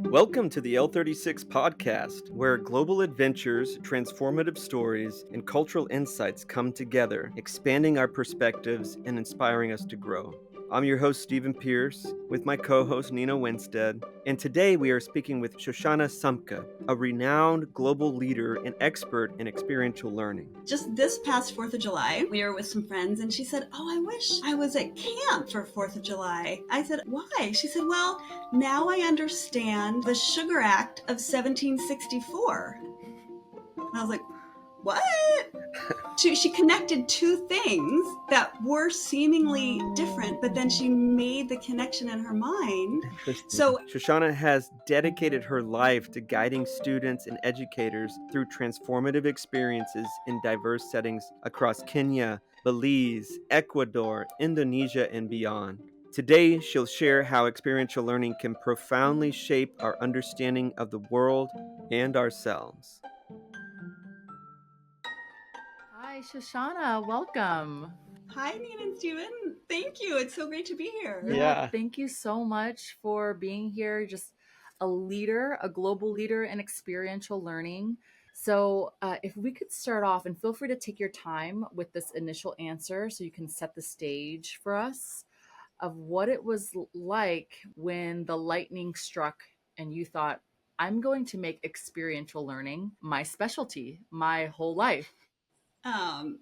Welcome to the L36 podcast, where global adventures, transformative stories, and cultural insights come together, expanding our perspectives and inspiring us to grow. I'm your host, Stephen Pierce, with my co host, Nina Winstead, and today we are speaking with Shoshanna Sumka, a renowned global leader and expert in experiential learning. Just this past 4th of July, we were with some friends and she said, "Oh, I wish I was at camp for 4th of July." I said, "Why?" She said, "Well, now I understand the Sugar Act of 1764. And I was like, "What?" She connected two things that were seemingly different, but then she made the connection in her mind. Interesting. So Shoshanna has dedicated her life to guiding students and educators through transformative experiences in diverse settings across Kenya, Belize, Ecuador, Indonesia, and beyond. Today, she'll share how experiential learning can profoundly shape our understanding of the world and ourselves. Hi, Shoshana. Welcome. hi, Nina and Steven. Thank you. It's so great to be here. Yeah. Thank you so much for being here. Just a leader, a global leader in experiential learning. So, if we could start off, and feel free to take your time with this initial answer so you can set the stage for us of what it was like when the lightning struck and you thought, I'm going to make experiential learning my specialty my whole life.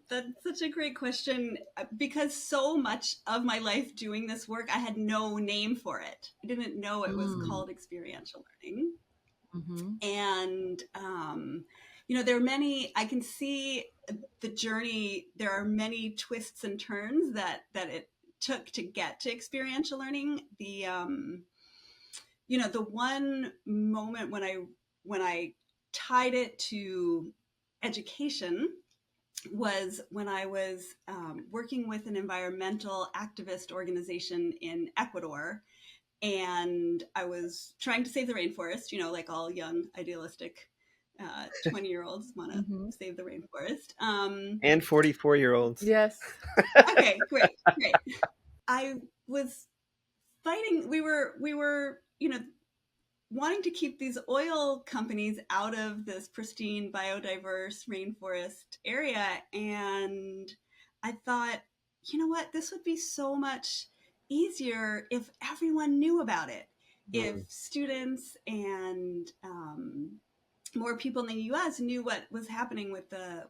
That's such a great question because so much of my life doing this work, I had no name for it. I didn't know it was called experiential learning. Mm-hmm. And, there are many, I can see the journey. There are many twists and turns that it took to get to experiential learning. The one moment when I tied it to education was when I was working with an environmental activist organization in Ecuador. And I was trying to save the rainforest, like all young, idealistic 20-year-olds want to save the rainforest. And 44-year-olds. Yes. Okay, great. I was fighting. We were, wanting to keep these oil companies out of this pristine, biodiverse rainforest area. And I thought, you know what, this would be so much easier if everyone knew about it. If students and more people in the U.S. knew what was happening with the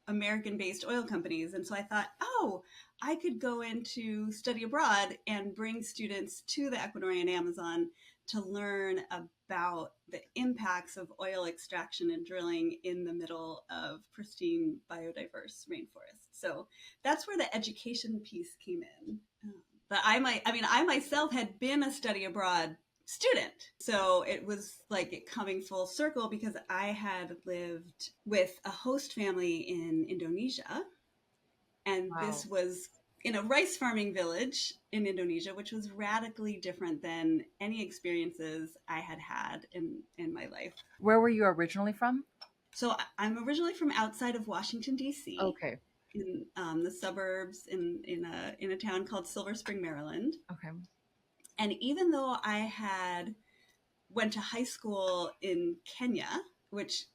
American-based oil companies. And so I thought, oh, I could go into study abroad and bring students to the Ecuadorian Amazon to learn about the impacts of oil extraction and drilling in the middle of pristine, biodiverse rainforests. So that's where the education piece came in. But I myself had been a study abroad student. So it was like it coming full circle because I had lived with a host family in Indonesia. And Wow. This was in a rice farming village in Indonesia, which was radically different than any experiences I had had in my life. Where were you originally from? So I'm originally from outside of Washington, D.C. Okay. In the suburbs in a town called Silver Spring, Maryland. Okay. And even though I went to high school in Kenya, which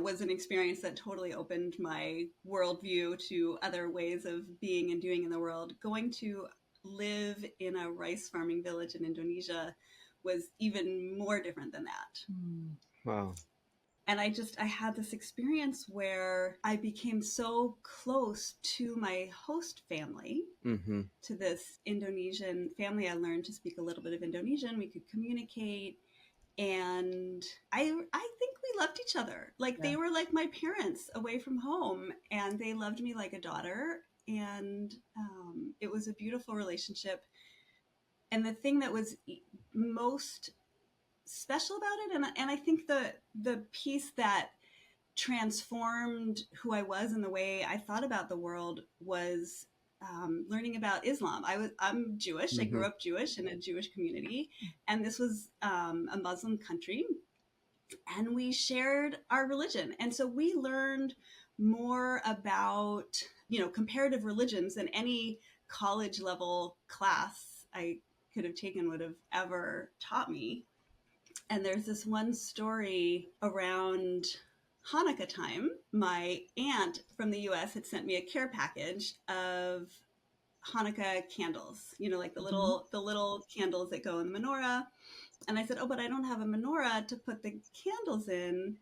was an experience that totally opened my worldview to other ways of being and doing in the world. Going to live in a rice farming village in Indonesia was even more different than that. Wow. And I had this experience where I became so close to my host family, to this Indonesian family. I learned to speak a little bit of Indonesian. We could communicate. And I think we loved each other. Like they were like my parents away from home, and they loved me like a daughter. And it was a beautiful relationship. And the thing that was most special about it, and I think the piece that transformed who I was and the way I thought about the world was learning about Islam. I'm Jewish. I grew up Jewish in a Jewish community, and this was a Muslim country, and we shared our religion. And so we learned more about, comparative religions than any college level class I could have taken would have ever taught me. And there's this one story around Hanukkah time. My aunt from the US had sent me a care package of Hanukkah candles, like the little candles that go in the menorah. And I said, oh, but I don't have a menorah to put the candles in.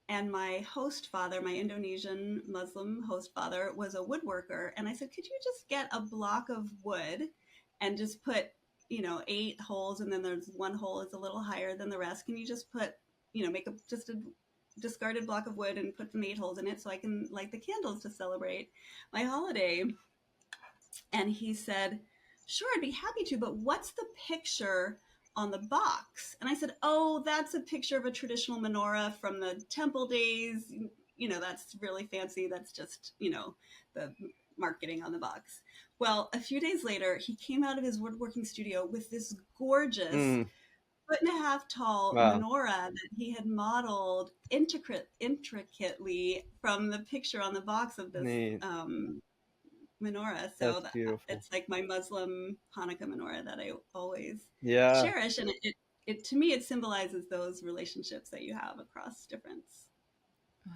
And my host father, my Indonesian Muslim host father, was a woodworker. And I said, could you just get a block of wood and just put, 8 holes, and then there's one hole is a little higher than the rest. Can you just put, make just a discarded block of wood and put some 8 holes in it so I can light the candles to celebrate my holiday? And he said, sure, I'd be happy to, but what's the picture on the box? And I said, oh, that's a picture of a traditional menorah from the temple days. That's really fancy. That's just, the marketing on the box. Well, a few days later, he came out of his woodworking studio with this gorgeous 1.5 foot tall menorah that he had modeled intricately from the picture on the box of this menorah. So that's beautiful. It's like my Muslim Hanukkah menorah that I always Yeah. cherish. And it to me, it symbolizes those relationships that you have across difference.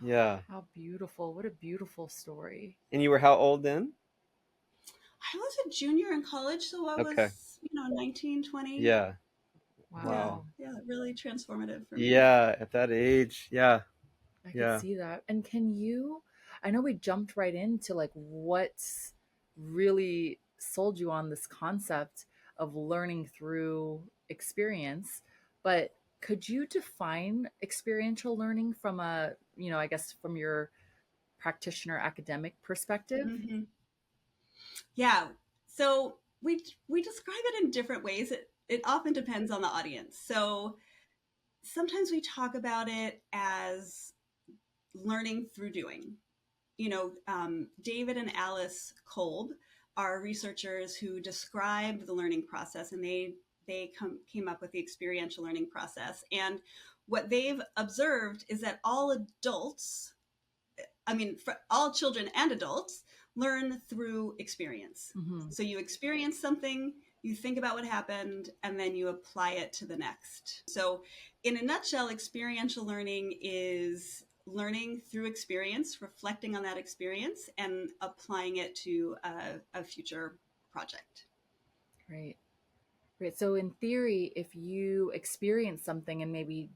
Yeah. How beautiful. What a beautiful story. And you were how old then? I was a junior in college, so I was, 19, 20. Yeah. Wow. Yeah, really transformative for me. Yeah, at that age. Yeah. I could see that. And I know we jumped right into like what's really sold you on this concept of learning through experience, but could you define experiential learning from I guess from your practitioner academic perspective? Mm-hmm. Yeah. So we describe it in different ways. It often depends on the audience. So sometimes we talk about it as learning through doing. David and Alice Kolb are researchers who describe the learning process, and they came up with the experiential learning process. And what they've observed is that all adults, for all children and adults, learn through experience. Mm-hmm. So you experience something, you think about what happened, and then you apply it to the next. So in a nutshell, experiential learning is learning through experience, reflecting on that experience, and applying it to a future project. Great. So in theory, if you experience something and maybe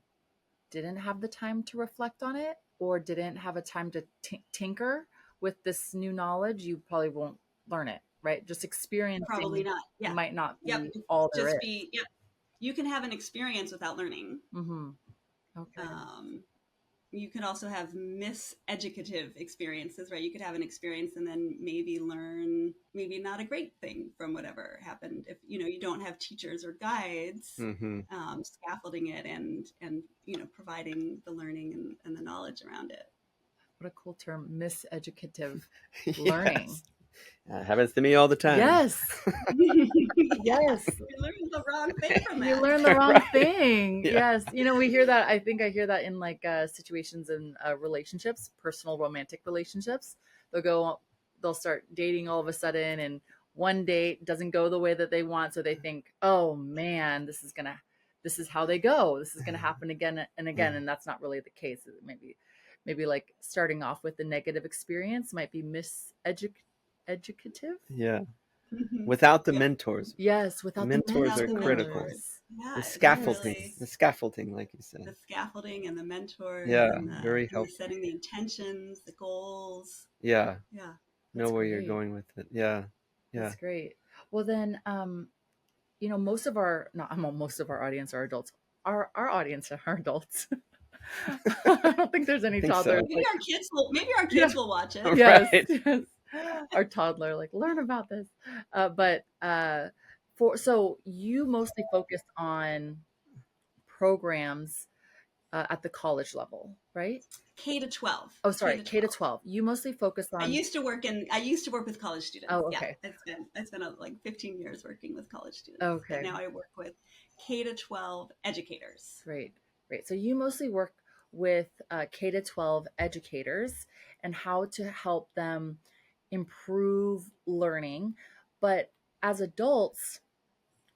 didn't have the time to reflect on it or didn't have a time to tinker with this new knowledge, you probably won't learn it, right? Just experiencing probably not. Yeah. Might not be all there is. You can have an experience without learning. Mm-hmm. Okay. You could also have miseducative experiences, right? You could have an experience and then maybe learn maybe not a great thing from whatever happened. If you don't have teachers or guides, mm-hmm. Scaffolding it and providing the learning and the knowledge around it. What a cool term, miseducative learning. Happens to me all the time. Yes. Yes. You learn the wrong thing from that. You learn the wrong thing. Yeah. Yes. We hear that. I think I hear that in like situations in relationships, personal romantic relationships. They'll start dating all of a sudden, and one date doesn't go the way that they want. So they think, oh man, this is how they go. This is going to happen again and again. And that's not really the case. Maybe like starting off with the negative experience might be miseducative. Yeah. Mm-hmm. Without the mentors. Yes, without the mentors are critical. Yeah, the scaffolding, really, the scaffolding, like you said. The scaffolding and the mentors. Yeah, and very helpful. Setting the intentions, the goals. Yeah. Yeah. Know where you're going with it. Yeah. Yeah. That's great. Well, then, most of our audience are adults. Our audience are adults. I don't think there's any toddlers. So. Maybe our kids will watch it. Yes, right. Yes. Our toddler, like, learn about this. So you mostly focus on programs at the college level, right? K to 12. Oh, sorry, K to 12. You mostly focus on. I used to work with college students. Oh, okay. Yeah, it's been like 15 years working with college students. Okay. And now I work with K to 12 educators. Great. So you mostly work with K to 12 educators and how to help them improve learning. But as adults,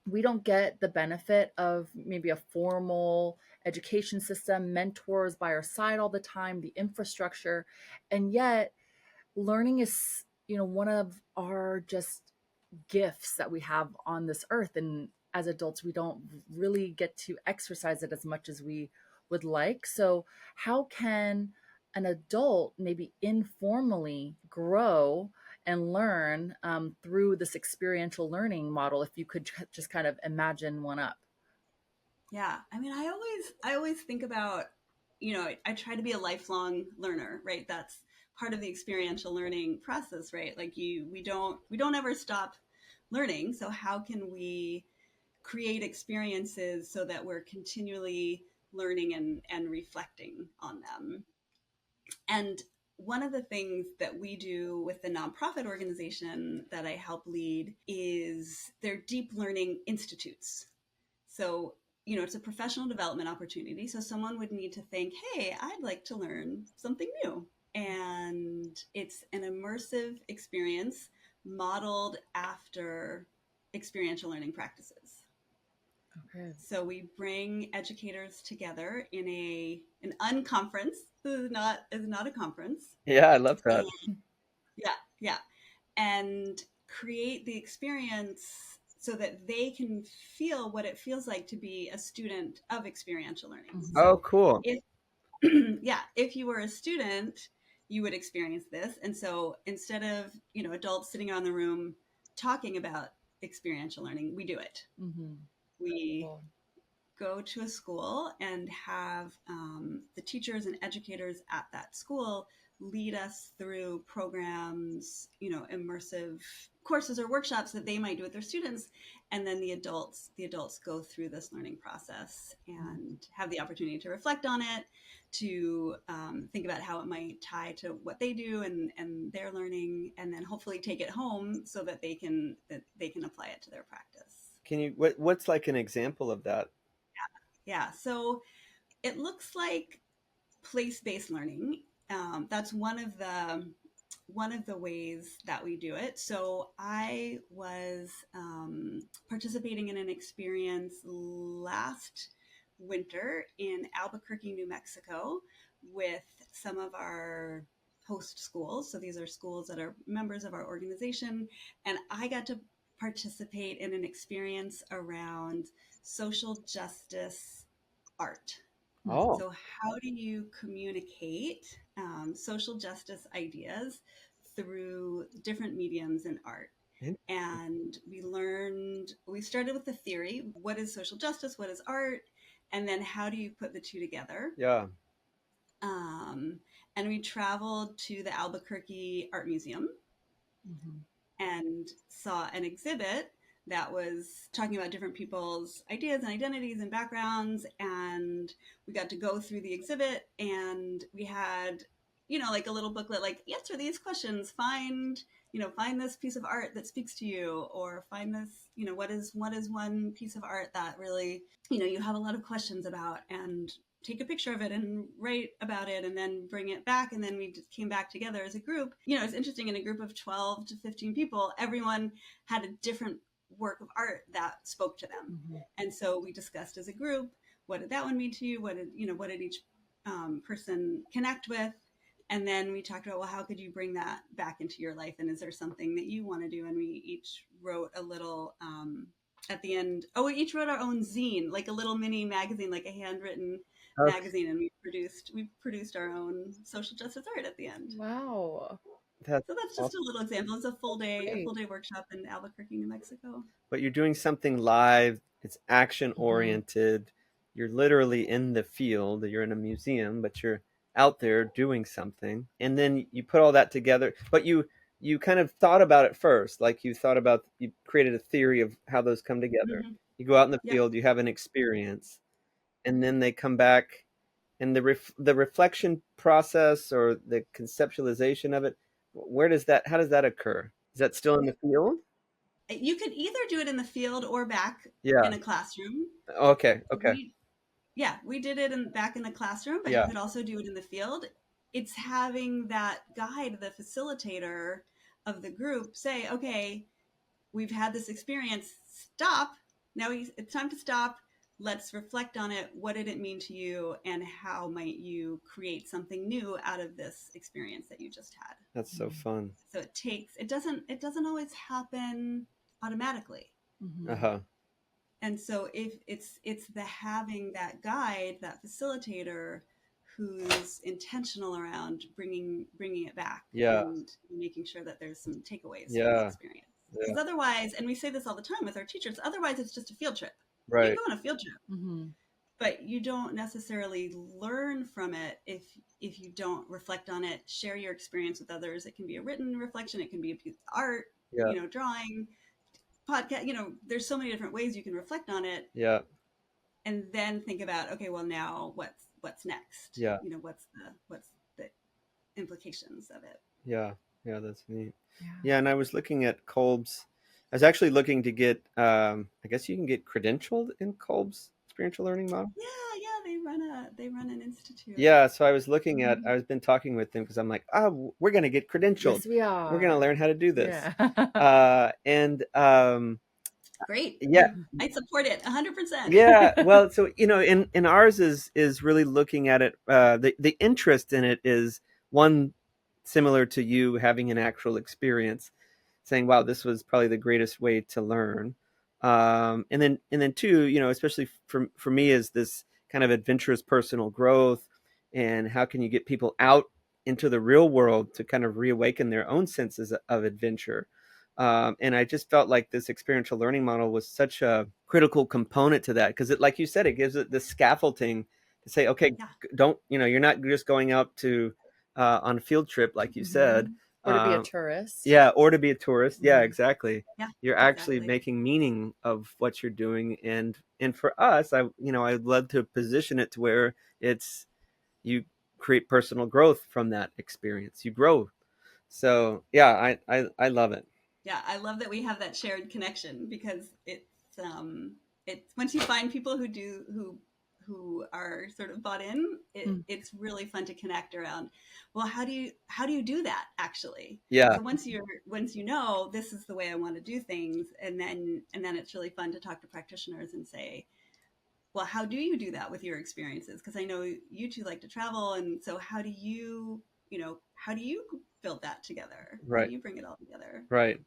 we don't get the benefit of maybe a formal education system, mentors by our side all the time, the infrastructure. And yet learning is, one of our just gifts that we have on this earth. And as adults, we don't really get to exercise it as much as we would like. So how can an adult maybe informally grow and learn through this experiential learning model, if you could just kind of imagine one up? Yeah. I mean, I always think about, I try to be a lifelong learner, right? That's part of the experiential learning process, right? Like we don't ever stop learning. So how can we create experiences so that we're continually learning and reflecting on them? And one of the things that we do with the nonprofit organization that I help lead is their deep learning institutes. So, it's a professional development opportunity. So someone would need to think, hey, I'd like to learn something new. And it's an immersive experience modeled after experiential learning practices. Okay. So we bring educators together in an unconference. This is not a conference. Yeah, I love And that. yeah, yeah. And create the experience so that they can feel what it feels like to be a student of experiential learning. Mhm. Oh, So cool. if yeah, if you were a student, you would experience this. And so instead of, adults sitting around the room talking about experiential learning, we do it. Mhm. We Cool. go to a school and have the teachers and educators at that school lead us through programs, immersive courses or workshops that they might do with their students, and then the adults go through this learning process and have the opportunity to reflect on it, to think about how it might tie to what they do and their learning, and then hopefully take it home so that they can apply it to their practice. What's like an example of that? Yeah, so it looks like place-based learning. That's one of the ways that we do it. So I was participating in an experience last winter in Albuquerque, New Mexico, with some of our host schools. So these are schools that are members of our organization, and I got to participate in an experience around social justice art. Mhm. Oh, So, how do you communicate social justice ideas through different mediums in art? in- And we started with the theory: what is social justice? What is art? And then how do you put the two together? yeah. Um, and we traveled to the Albuquerque Art Museum Mhm. and saw an exhibit that was talking about different people's ideas and identities and backgrounds. And we got to go through the exhibit, and we had, like a little booklet, like answer these questions, find this piece of art that speaks to you, or find this, what is one piece of art that really, you have a lot of questions about, and take a picture of it and write about it and then bring it back. And then we just came back together as a group. It's interesting, in a group of 12 to 15 people, everyone had a different work of art that spoke to them. Mhm. And so we discussed as a group, what did that one mean to you? What did each person connect with? And then we talked about, well, how could you bring that back into your life? And is there something that you want to do? And we each wrote a little, at the end, we each wrote our own zine, like a little mini magazine, like a handwritten Okay, magazine, and we produced our own social justice art at the end. Wow. that's So that's just awesome. a little example. It's a full day a Great. full day workshop in Albuquerque, New Mexico. But you're doing something live, it's action Mhm. oriented. You're literally in the field. You're in a museum, but you're out there doing something. And then you put all that together. But you kind of thought about it first. Like you created a theory of how those come together. Hmm. You go out in the Yep. field, you have an experience, and then they come back, and the reflection process or the conceptualization of it, how does that occur? Is that still in the field? You could either do it in the field or back Yeah. in a classroom. Okay. Okay. We Yeah, we did it back in the classroom, but you Yeah. could also do it in the field. It's having that guide, the facilitator of the group, say, okay, we've had this experience, stop, now it's time to stop. Let's reflect on it. What did it mean to you, and how might you create something new out of this experience that you just had? That's so fun. So it doesn't always happen automatically. Uh-huh. And so if it's the having that guide, that facilitator, who's intentional around bringing it back, Yeah. and making sure that there's some takeaways from the Yeah. experience. Because otherwise, and we say this all the time with our teachers, otherwise it's just a field trip. You Right. go on a field trip, but you don't necessarily learn from it if you don't reflect on it, share your experience with others. It can be a written reflection, it can be a piece of art, Yeah. drawing, podcast. There's so many different ways you can reflect on it, Yeah. and then think about, okay, well, now what's next? Yeah. What's the implications of it? Yeah. Yeah, that's neat. Yeah, and I was looking at Kolb's. I was actually looking to get I guess you can get credentialed in Kolb's experiential learning model. Yeah, they run an institute. Yeah, so I was looking at, I've been talking with them because I'm like, we're going to get credentialed. Yes, we are. We're going to learn how to do this. Yeah. And Great. yeah, I support it 100%. yeah. Well, so, in ours is really looking at it. The interest in it is one similar to you having an actual experience, saying, wow, this was probably the greatest way to learn. And then two, especially for me, is this kind of adventurous personal growth, and how can you get people out into the real world to kind of reawaken their own senses of adventure. And I just felt like this experiential learning model was such a critical component to that, because it, like you said, it gives it the scaffolding to say, okay, don't, you're not just going out to on a field trip, like you said, or to be a tourist. Yeah, or to be a tourist. Yeah, exactly. Yeah, you're actually making meaning of what you're doing, and for us, I'd love to position it to where it's, you create personal growth from that experience. You grow. So yeah, I love it. Yeah, I love that we have that shared connection, because it's once you find people who are sort of bought in, it's really fun to connect around. Well, how do you do that actually? Yeah. So once you know, this is the way I want to do things, and then it's really fun to talk to practitioners and say, well, how do you do that with your experiences? Because I know you two like to travel, and so how do you build that together? Right. How do you bring it all together? Right.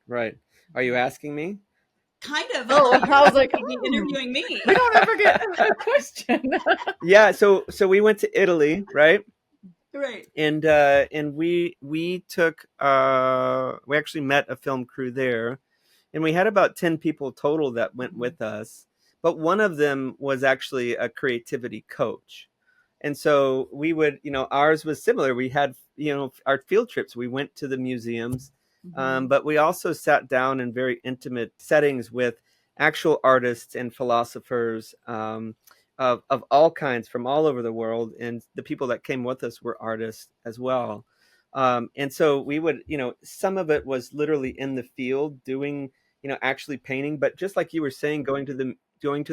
Are you asking me? Kind of. Oh, I was like, interviewing me. We don't ever get a question. Yeah. So we went to Italy, right? Right. And we took we actually met a film crew there, and we had about 10 people total that went with us, but one of them was actually a creativity coach. And so we would, ours was similar. We had, our field trips, we went to the museums, but we also sat down in very intimate settings with actual artists and philosophers, of all kinds from all over the world. And the people that came with us were artists as well. And so we would, some of it was literally in the field doing, actually painting, but just like you were saying, going to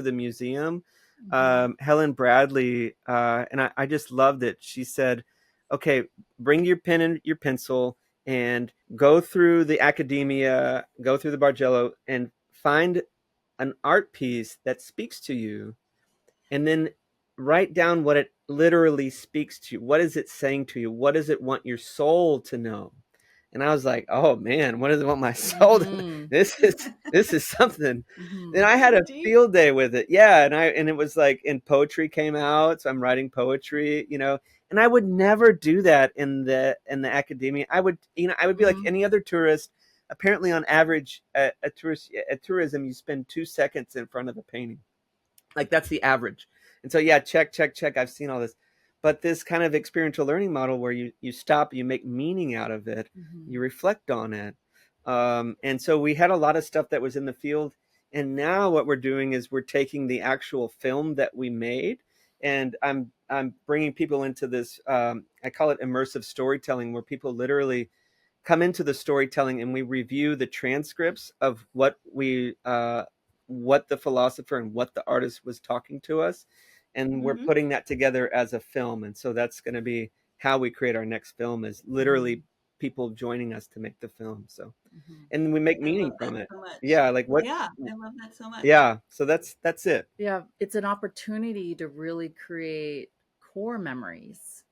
the museum. Helen Bradley, and I just loved it. She said, okay, bring your pen and your pencil and go through the academia, go through the Bargello, and find an art piece that speaks to you, and then write down what it literally speaks to you. What is it saying to you? What does it want your soul to know? And I was like, oh man, what does it want my soul to? This is something. Then I had a field day with it. Yeah. And it was like, and poetry came out. So I'm writing poetry, and I would never do that in the academia. I would be like any other tourist. Apparently on average, at tourism, you spend 2 seconds in front of a painting. Like that's the average. And so, yeah, check. I've seen all this. But this kind of experiential learning model where you stop, you make meaning out of it, you reflect on it. And so we had a lot of stuff that was in the field. And now what we're doing is we're taking the actual film that we made, and I'm bringing people into this, I call it immersive storytelling, where people literally come into the storytelling and we review the transcripts of what the philosopher and what the artist was talking to us, and we're putting that together as a film. And so that's going to be how we create our next film, is literally people joining us to make the film. So, Mhm. and we make I meaning love from that it. so much. Yeah, like what? Yeah, I love that so much. Yeah, so that's it. Yeah, it's an opportunity to really create core memories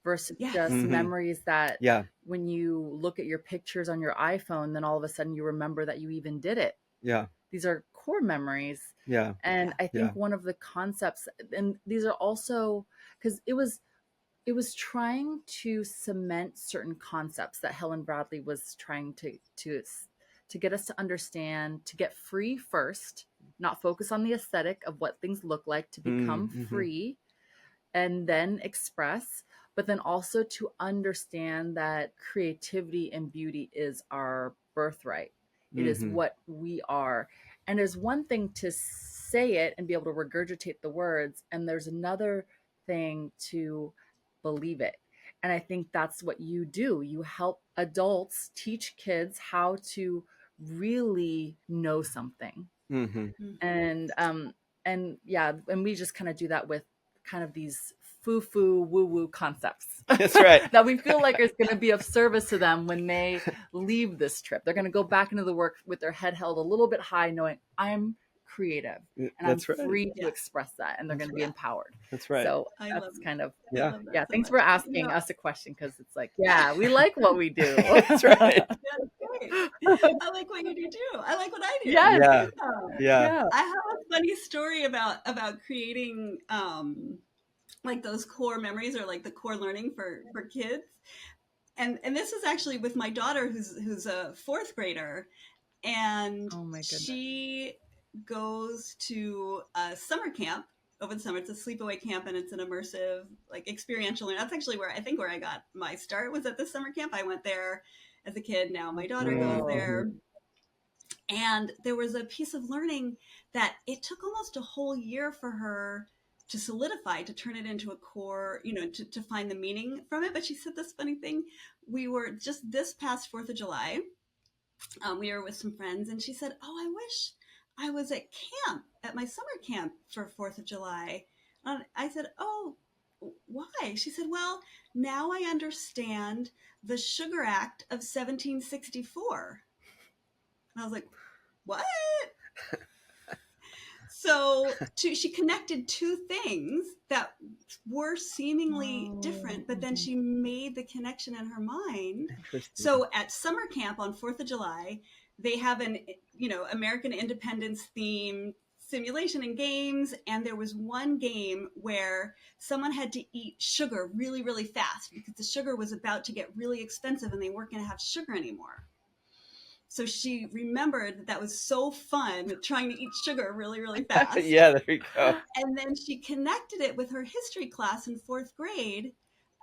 versus Yes. just Hmm. memories that Yeah, when you look at your pictures on your iPhone, then all of a sudden you remember that you even did it. yeah, These are core memories. yeah, And Yeah. I yeah. think one of the concepts, and these are also because it was trying to cement certain concepts that Helen Bradley was trying to get us to understand, to get free first, not focus on the aesthetic of what things look like, to become Mm-hmm. free and then express, but then also to understand that creativity and beauty is our birthright. It is Mm-hmm. what we are. And there's one thing to say it and be able to regurgitate the words, and there's another thing to believe it. And I think that's what you do. You help adults teach kids how to really know something. Mm-hmm. Mhm. And yeah, and we just kind of do that with kind of these foo-foo woo-woo concepts That's right. that we feel like is going to be of service to them when they leave this trip. They're going to go back into the work with their head held a little bit high, knowing I'm creative and I'm That's right. free to Yes. express that, and they're That's going to be right. Yeah. empowered. That's right. So I love that's kind of I Yeah. love that yeah, so thanks much. for asking us a question, because it's like, yeah, we like what we do. That's right. That's great. I like what you do too. I like what I do. Yes. Yeah, Yeah. yeah. Yeah. I have a funny story about creating like those core memories or like the core learning for kids. And this is actually with my daughter who's a fourth grader, and Oh my goodness. she goes to a summer camp over the summer. It's a sleepaway camp, and it's an immersive, like experiential learning. That's actually where I got my start, was at this summer camp. I went there as a kid. Now my daughter goes Whoa. there. And there was a piece of learning that it took almost a whole year for her to solidify, to turn it into a core, to find the meaning from it. But she said this funny thing. We were just this past 4th of July, we were with some friends, and she said, "Oh, I wish I was at camp, at my summer camp for 4th of July." I said, "Oh, why?" She said, "Well, now I understand the Sugar Act of 1764." And I was like, "What?" So she connected two things that were seemingly different, but then Mhm. she made the connection in her mind. Interesting. So at summer camp on 4th of July, they have an American independence theme simulation and games, and there was one game where someone had to eat sugar really, really fast because the sugar was about to get really expensive and they weren't going to have sugar anymore. So she remembered that was so fun trying to eat sugar really, really fast. Yeah, there you go. And then she connected it with her history class in 4th grade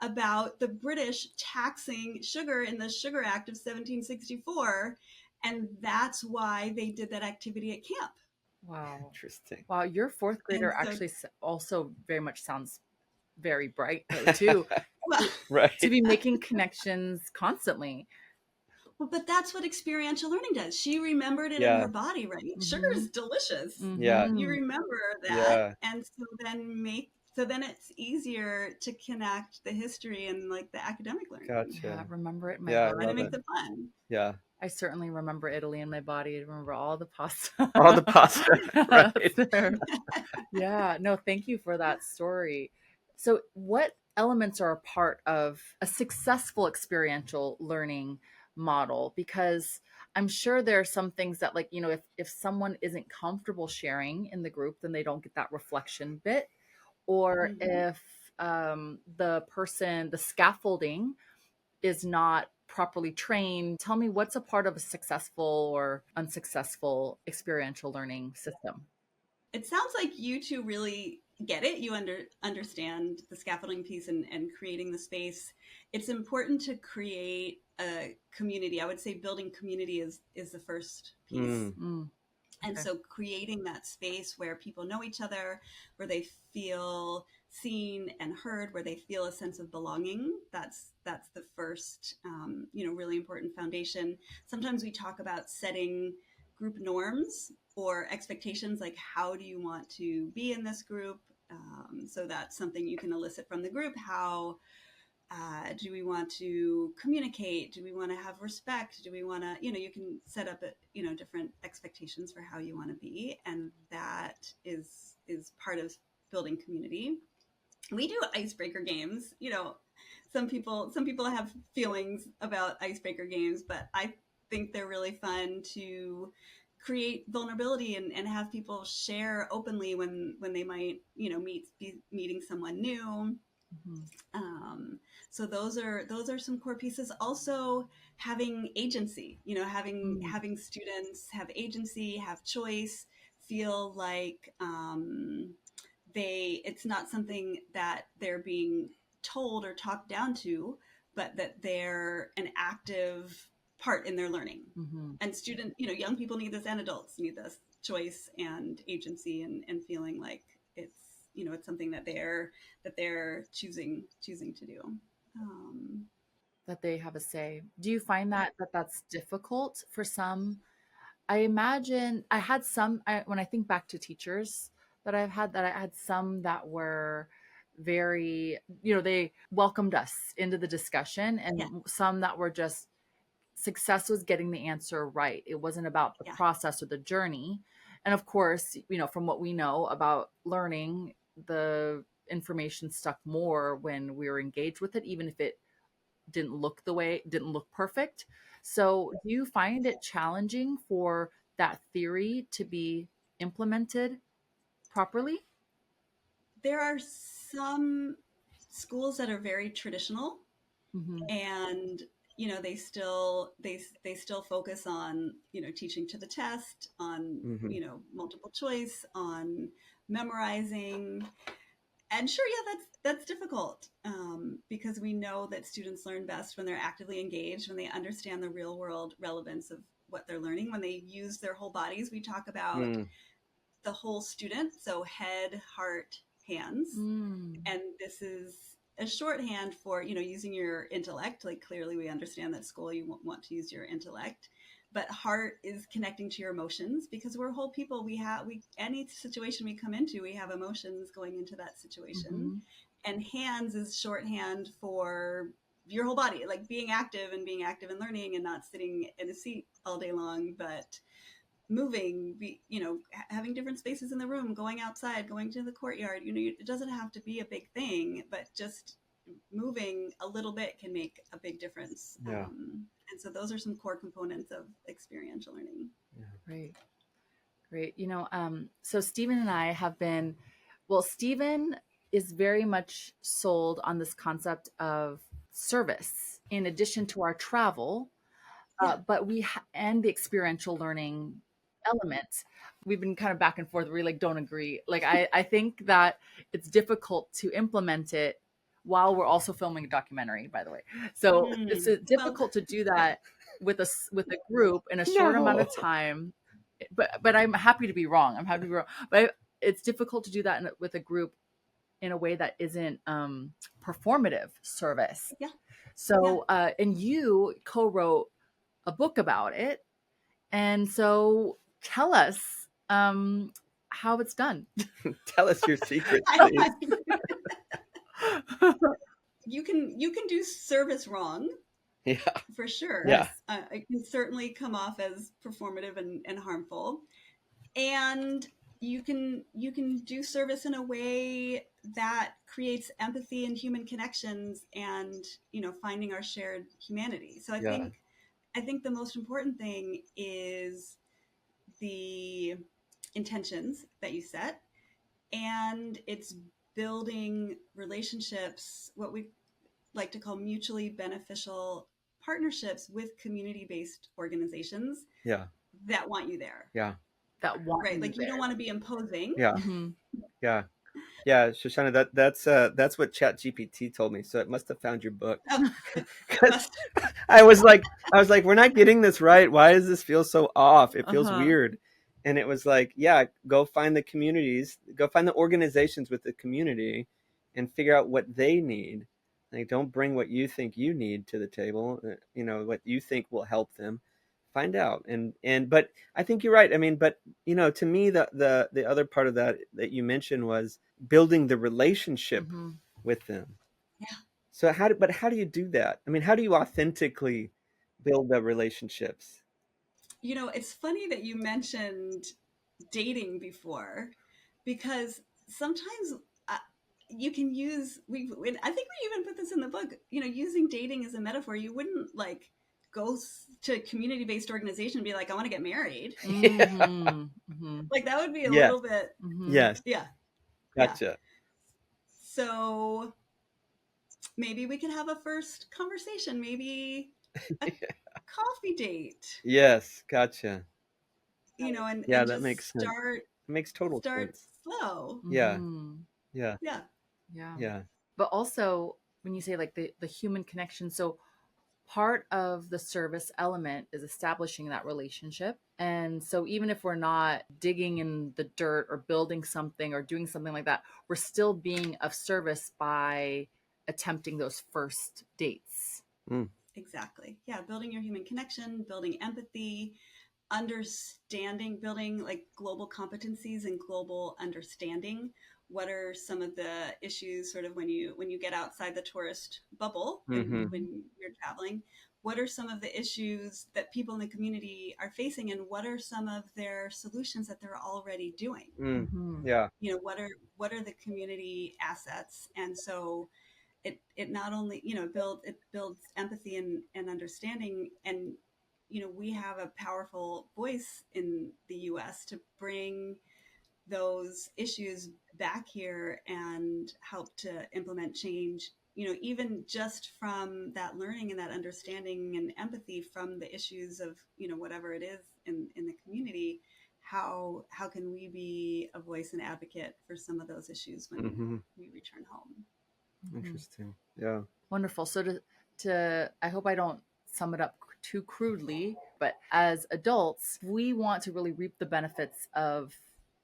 about the British taxing sugar in the Sugar Act of 1764. And that's why they did that activity at camp. Wow. Interesting. Wow, your fourth And grader so, actually also very much sounds very bright though too, well, to Right. be making connections constantly. but that's what experiential learning does. She remembered it in Yeah, her body, right? Sugar Mm-hmm. is delicious. yeah, You Mm-hmm. remember that, yeah. and so then it's easier to connect the history and like the academic learning, Yeah, Gotcha. remember it in my Yeah, I and body. it love makes it. it fun. Yeah. I certainly remember Italy in my body. I remember all the All the pasta. pasta, That's right? there. Yeah, no, thank you for that story. So, what elements are a part of a successful experiential learning model? Because I'm sure there are some things that, like, if someone isn't comfortable sharing in the group, then they don't get that reflection bit. Or Hmm. if the scaffolding is not properly trained. Tell me, what's a part of a successful or unsuccessful experiential learning system? It sounds like you two really get it. You understand the scaffolding piece and creating the space. It's important to create a community. I would say building community is the first piece. Mm, Mm, And okay. so creating that space where people know each other, where they feel seen and heard, where they feel a sense of belonging, that's the first really important foundation. Sometimes we talk about setting group norms or expectations, like how do you want to be in this group. So that's something you can elicit from the group. How Do we want to communicate? Do we want to have respect? Do we want to, you can set up, different expectations for how you want to be. And that is part of building community. We do icebreaker games. Some people have feelings about icebreaker games, but I think they're really fun to create vulnerability and have people share openly when they might, be meeting someone new. Mm-hmm. So those are some core pieces. Also, having agency. Having students have agency, have choice, feel like it's not something that they're being told or talked down to, but that they're an active part in their learning. Mm-hmm. And young people need this, and adults need this choice and agency, and feeling like it's something that they're choosing to do. That they have a say. Do you find that that's difficult for some? I imagine I had some, when I think back to teachers that I had some that were very, they welcomed us into the discussion, and Yeah, some that were just, success was getting the answer right. It wasn't about the yeah, process or the journey. And of course, from what we know about learning, the information stuck more when we were engaged with it, even if it didn't look perfect. So do you find it challenging for that theory to be implemented properly? there are some schools that are very traditional, Mm-hmm. and they still focus on teaching to the test, on Mm-hmm. multiple choice, on memorizing. And sure, yeah, that's difficult, because we know that students learn best when they're actively engaged, when they understand the real world relevance of what they're learning, when they use their whole bodies. We talk about Mm. the whole student, so head, heart, hands. Mm. And this is a shorthand for using your intellect. Like, clearly we understand that school, you want to use your intellect, but heart is connecting to your emotions, because we're whole people. We any situation we come into, we have emotions going into that situation. Mm-hmm. And hands is shorthand for your whole body, like being active and learning, and not sitting in a seat all day long, but moving, having different spaces in the room, going outside, going to the courtyard. It doesn't have to be a big thing, but just moving a little bit can make a big difference. Yeah. And so those are some core components of experiential learning. Great. Great. So Stephen and I have been, well, Stephen is very much sold on this concept of service in addition to our travel. But and the experiential learning element, we've been kind of back and forth. We like don't agree. Like I think that it's difficult to implement it while we're also filming a documentary, by the way. So it's Well, difficult to do that with a group in a short amount of time. But I'm happy to be wrong. I'm happy to be wrong. But it's difficult to do that with a group in a way that isn't performative service. yeah. So and you co-wrote a book about it. And so tell us how it's done. Tell us your secrets, please. You can do service wrong, Yeah. for sure. Yeah. It can certainly come off as performative and harmful. And you can do service in a way that creates empathy and human connections, and finding our shared humanity. So Yeah. I think the most important thing is the intentions that you set, and it's building relationships, what we like to call mutually beneficial partnerships, with community-based organizations Yeah. that want you there. Yeah. That want Right, like you don't want to be imposing. Yeah. Mm-hmm. Yeah. Yeah, Shoshana, that's what ChatGPT told me. So it must have found your book. Oh, 'Cause I was like, we're not getting this right. Why does this feel so off? It feels Uh-huh. weird. And it was like, yeah, go find the communities, go find the organizations with the community, and figure out what they need. Like, don't bring what you think you need to the table. What you think will help them. Find out. But I think you're right. I mean, but to me, the other part of that you mentioned was building the relationship Mm-hmm. with them. yeah. So how do you do that? I mean, how do you authentically build the relationships? It's funny that you mentioned dating before, because sometimes you can use I think we even put this in the book, using dating as a metaphor. You wouldn't like go to community-based organization and be like, I want to get married. Mm-hmm. Mm-hmm. Like that would be a Yes. little bit, Mm-hmm. Yes. yeah, yeah. Gotcha. So maybe we could have a first conversation, maybe a coffee date, Yes. Gotcha. Yeah, and that just makes sense. It makes total start sense. slow. Yeah. Mm-hmm. Yeah. Yeah. Yeah. Yeah. But also when you say like the human connection, so part of the service element is establishing that relationship. And so even if we're not digging in the dirt or building something or doing something like that, we're still being of service by attempting those first dates. Mm. Exactly. Yeah, building your human connection, building empathy, understanding, building like global competencies and global understanding. What are some of the issues sort of when you get outside the tourist bubble, Mm-hmm. when you're traveling? What are some of the issues that people in the community are facing, and what are some of their solutions that they're already doing? Mm. Mm-hmm. Yeah. What are the community assets? And so it not only builds empathy and understanding, and we have a powerful voice in the US to bring those issues back here and help to implement change, even just from that learning and that understanding and empathy from the issues of whatever it is in the community. How can we be a voice and advocate for some of those issues when Mm-hmm. we return home? Mm-hmm. Interesting. Yeah. Wonderful. So to I hope I don't sum it up too crudely, but as adults, we want to really reap the benefits of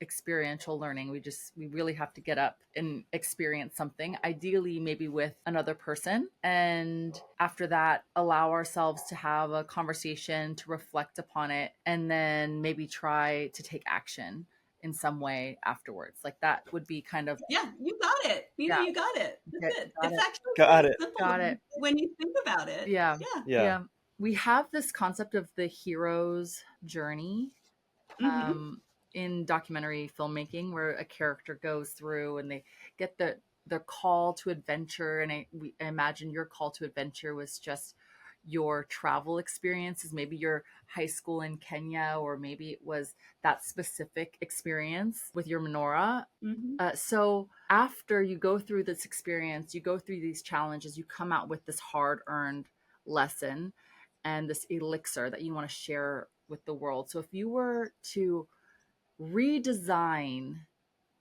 experiential learning. We really have to get up and experience something, ideally maybe with another person, and after that allow ourselves to have a conversation, to reflect upon it, and then maybe try to take action in some way afterwards. Like that would be kind of, Yeah, you got it. yeah, You got it. That's okay, it. got It's it. actually Got pretty it. simple Got it. when you think about it. Yeah. Yeah. Yeah. Yeah. We have this concept of the hero's journey Mm-hmm. um, in documentary filmmaking, where a character goes through and they get their call to adventure. And I imagine your call to adventure was just your travel experiences, maybe your high school in Kenya, or maybe it was that specific experience with your menorah. Mm-hmm. So after you go through this experience, you go through these challenges, you come out with this hard earned lesson and this elixir that you want to share with the world. So if you were to redesign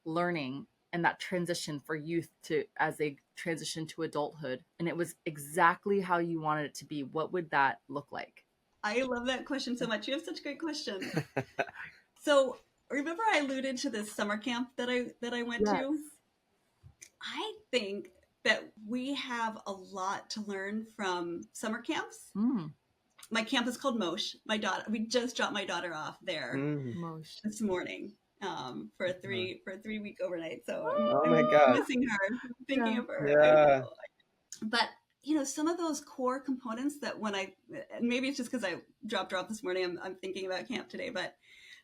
learning and that transition for youth to as they transition to adulthood, and it was exactly how you wanted it to be, what would that look like? I love that question so much. You have such great questions. So remember I alluded to this summer camp that I went Yes. to? I think that we have a lot to learn from summer camps. Mm, My camp is called Mosh. We just dropped my daughter off there Mm. Mosh. this morning, for a 3 week overnight. So Oh my I'm God. missing her, thinking Yeah. of her. I Yeah. know. But some of those core components that and maybe it's just because I dropped her off this morning, I'm thinking about camp today, but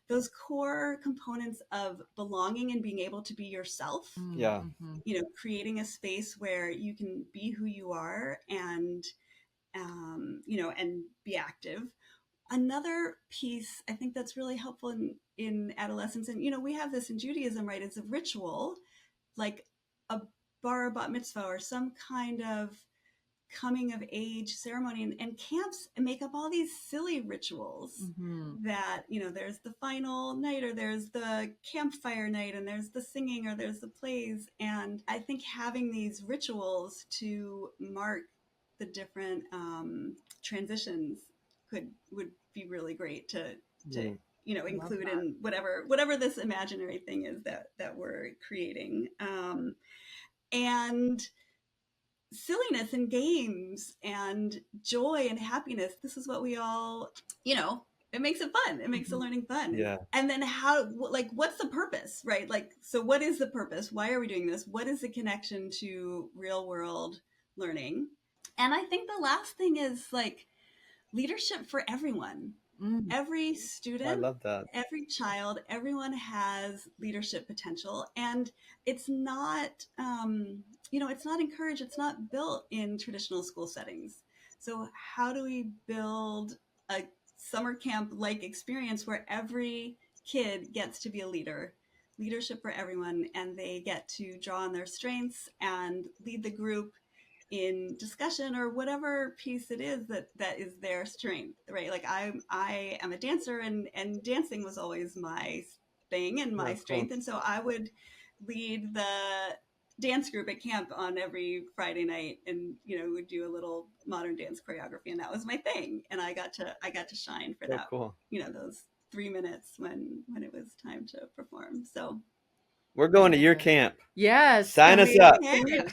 those core components of belonging and being able to be yourself, Yeah. creating a space where you can be who you are and and be active. Another piece I think that's really helpful in adolescence, and we have this in Judaism, right? It's a ritual, like a bar bat mitzvah or some kind of coming of age ceremony, and camps make up all these silly rituals Mm-hmm. that there's the final night, or there's the campfire night, and there's the singing, or there's the plays. And I think having these rituals to mark the different transitions would be really great to Mm. Love include that. in whatever this imaginary thing is that we're creating. And silliness and games and joy and happiness. This is what we all, it makes it fun. It makes the Mm-hmm. learning fun. Yeah. And then what's the purpose, right? Like, so what is the purpose? Why are we doing this? What is the connection to real world learning. And I think the last thing is like leadership for everyone. Every I student, love that. every child, everyone has leadership potential, and it's not, it's not encouraged. It's not built in traditional school settings. So how do we build a summer camp like experience where every kid gets to be a leader? Leadership for everyone, and they get to draw on their strengths and lead the group in discussion or whatever piece it is that is their strength, right? Like I am a dancer, and dancing was always my thing and my strength, and so I would lead the dance group at camp on every Friday night, and would do a little modern dance choreography, and that was my thing, and I got to shine for that. Cool. Those 3 minutes when it was time to perform. So we're going to your camp. Yes. Sign us up.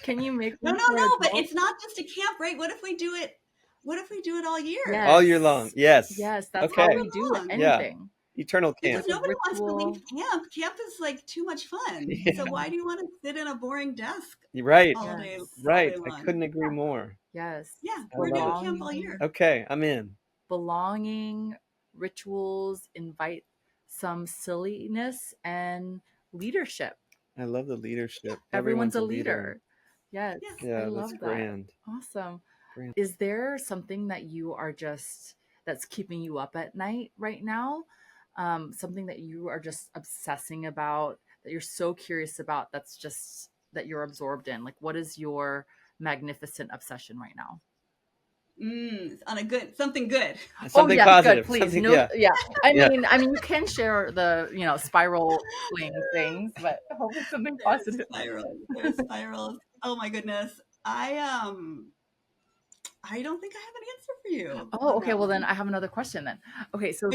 Can you make no, but it's not just a camp, right? What if we do it all year? Yes. All year long. Yes. Yes, that's okay. how we do anything. Eternal camp. Because nobody wants to leave camp. Camp is like too much fun. Yeah. So why do you want to sit in a boring desk Right. all day? Right. All day long? I couldn't agree more. Yes. Yeah, we're doing camp all year. Okay, I'm in. Belonging, rituals, invite some silliness, and leadership. I love the leadership. Everyone's a leader. Yes. Yeah, I love that's that. grand. Awesome. Grand. Is there something that you are that's keeping you up at night right now? Something that you are just obsessing about, that you're so curious about, that you're absorbed in? Like, what is your magnificent obsession right now? On something good. Something positive. Good, please. Something, yeah. I mean, you can share the spiral swing things, but hopefully something positive. There's spirals. Oh my goodness. I don't think I have an answer for you. Oh, okay. Well, then I have another question then. Okay, so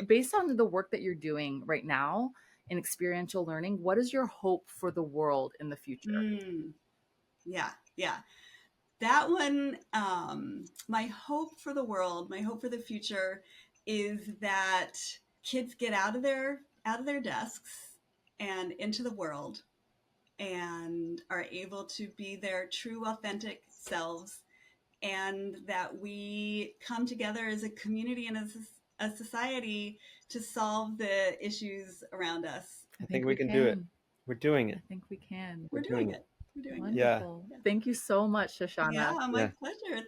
based on the work that you're doing right now in experiential learning, what is your hope for the world in the future? Yeah. That one, my hope for the world, my hope for the future is that kids get out of their desks and into the world and are able to be their true, authentic selves, and that we come together as a community and as a society to solve the issues around us. I think we can do it. We're doing it. I think we can. We're doing it. Wonderful. Yeah. Thank you so much, Shoshanna. Yeah, my pleasure.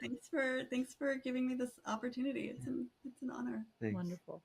Thanks for giving me this opportunity. It's an honor. Thanks. Wonderful.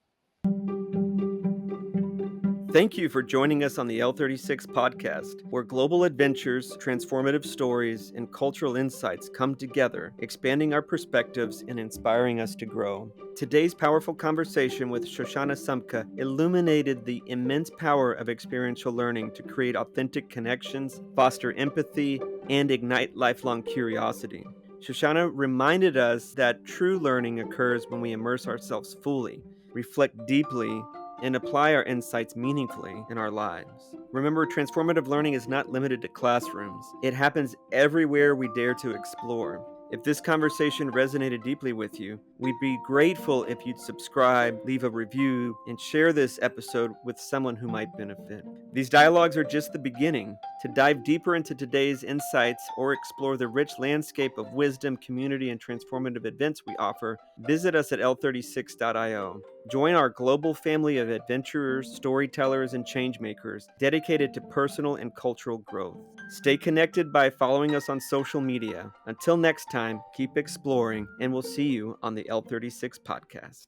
Thank you for joining us on the L36 podcast, where global adventures, transformative stories, and cultural insights come together, expanding our perspectives and inspiring us to grow. Today's powerful conversation with Shoshanna Sumka illuminated the immense power of experiential learning to create authentic connections, foster empathy, and ignite lifelong curiosity. Shoshanna reminded us that true learning occurs when we immerse ourselves fully, reflect deeply, and apply our insights meaningfully in our lives. Remember, transformative learning is not limited to classrooms. It happens everywhere we dare to explore. If this conversation resonated deeply with you, we'd be grateful if you'd subscribe, leave a review, and share this episode with someone who might benefit. These dialogues are just the beginning. To dive deeper into today's insights or explore the rich landscape of wisdom, community, and transformative events we offer, visit us at l36.io. Join our global family of adventurers, storytellers, and changemakers dedicated to personal and cultural growth. Stay connected by following us on social media. Until next time, keep exploring, and we'll see you on the L36 podcast.